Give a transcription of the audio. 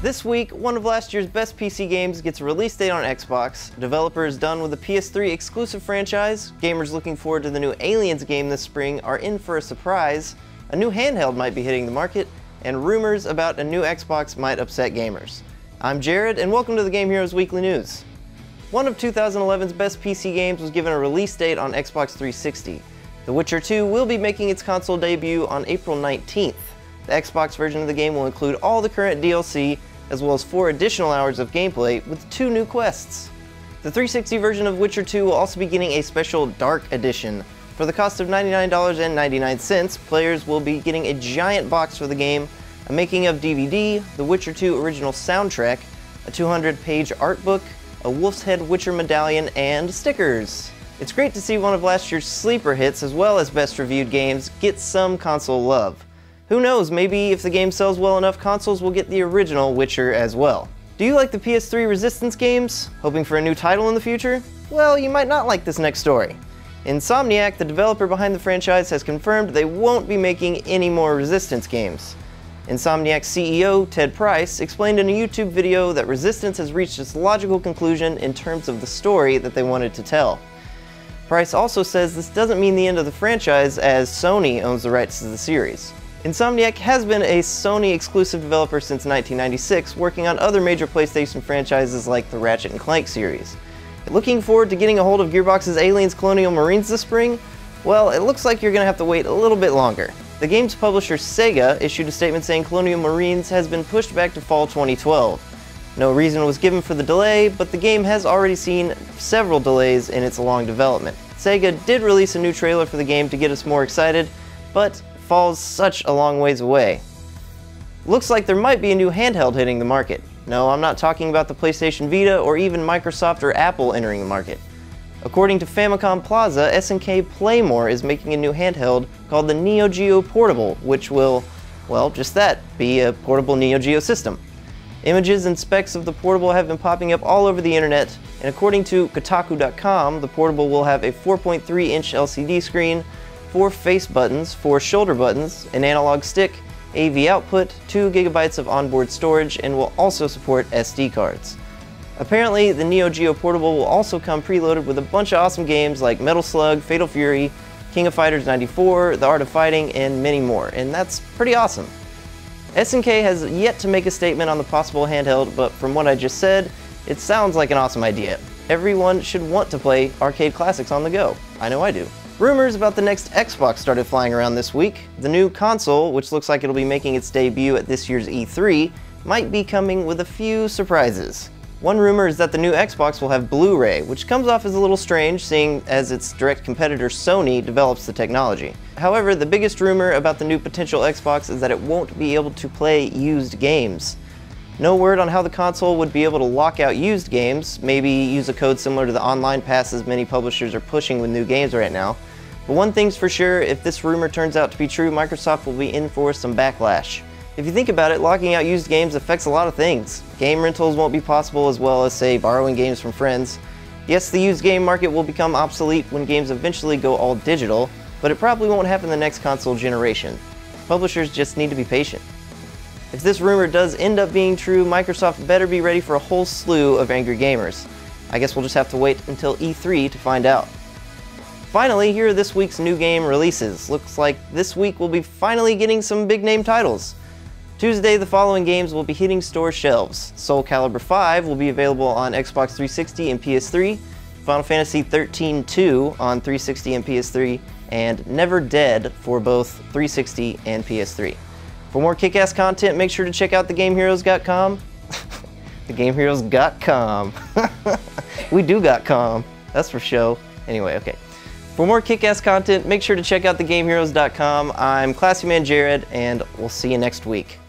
This week, one of last year's best PC games gets a release date on Xbox, developers done with a PS3 exclusive franchise, gamers looking forward to the new Aliens game this spring are in for a surprise, a new handheld might be hitting the market, and rumors about a new Xbox might upset gamers. I'm Jared, and welcome to the Game Heroes Weekly News. One of 2011's best PC games was given a release date on Xbox 360. The Witcher 2 will be making its console debut on April 19th. The Xbox version of the game will include all the current DLC, as well as 4 additional hours of gameplay with 2 new quests. The 360 version of Witcher 2 will also be getting a special Dark Edition. For the cost of $99.99, players will be getting a giant box for the game, a making of DVD, the Witcher 2 original soundtrack, a 200-page art book, a Wolf's Head Witcher medallion, and stickers. It's great to see one of last year's sleeper hits, as well as best reviewed games, get some console love. Who knows, maybe if the game sells well enough, consoles will get the original Witcher as well. Do you like the PS3 Resistance games? Hoping for a new title in the future? Well, you might not like this next story. Insomniac, the developer behind the franchise, has confirmed they won't be making any more Resistance games. Insomniac's CEO, Ted Price, explained in a YouTube video that Resistance has reached its logical conclusion in terms of the story that they wanted to tell. Price also says this doesn't mean the end of the franchise, as Sony owns the rights to the series. Insomniac has been a Sony exclusive developer since 1996, working on other major PlayStation franchises like the Ratchet & Clank series. Looking forward to getting a hold of Gearbox's Aliens Colonial Marines this spring? Well, it looks like you're going to have to wait a little bit longer. The game's publisher Sega issued a statement saying Colonial Marines has been pushed back to fall 2012. No reason was given for the delay, but the game has already seen several delays in its long development. Sega did release a new trailer for the game to get us more excited, but falls such a long ways away. Looks like there might be a new handheld hitting the market. No, I'm not talking about the PlayStation Vita or even Microsoft or Apple entering the market. According to Famicom Plaza, SNK Playmore is making a new handheld called the Neo Geo Portable, which will, well, just that, be a portable Neo Geo system. Images and specs of the portable have been popping up all over the internet, and according to Kotaku.com, the portable will have a 4.3-inch LCD screen, 4 face buttons, 4 shoulder buttons, an analog stick, AV output, 2 GB of onboard storage, and will also support SD cards. Apparently, the Neo Geo Portable will also come preloaded with a bunch of awesome games like Metal Slug, Fatal Fury, King of Fighters 94, The Art of Fighting, and many more, and that's pretty awesome. SNK has yet to make a statement on the possible handheld, but from what I just said, it sounds like an awesome idea. Everyone should want to play arcade classics on the go. I know I do. Rumors about the next Xbox started flying around this week. The new console, which looks like it'll be making its debut at this year's E3, might be coming with a few surprises. One rumor is that the new Xbox will have Blu-ray, which comes off as a little strange seeing as its direct competitor Sony develops the technology. However, the biggest rumor about the new potential Xbox is that it won't be able to play used games. No word on how the console would be able to lock out used games, maybe use a code similar to the online passes many publishers are pushing with new games right now. But one thing's for sure, if this rumor turns out to be true, Microsoft will be in for some backlash. If you think about it, locking out used games affects a lot of things. Game rentals won't be possible, as well as, say, borrowing games from friends. Yes, the used game market will become obsolete when games eventually go all digital, but it probably won't happen the next console generation. Publishers just need to be patient. If this rumor does end up being true, Microsoft better be ready for a whole slew of angry gamers. I guess we'll just have to wait until E3 to find out. Finally, here are this week's new game releases. Looks like this week we'll be finally getting some big name titles. Tuesday, the following games will be hitting store shelves. Soul Calibur 5 will be available on Xbox 360 and PS3, Final Fantasy XIII-2 on 360 and PS3, and Never Dead for both 360 and PS3. For more kick-ass content, make sure to check out thegameheroes.com. thegameheroes.com. We do got com. That's for show. Anyway, okay. For more kick-ass content, make sure to check out thegameheroes.com. I'm Classy Man Jared, and we'll see you next week.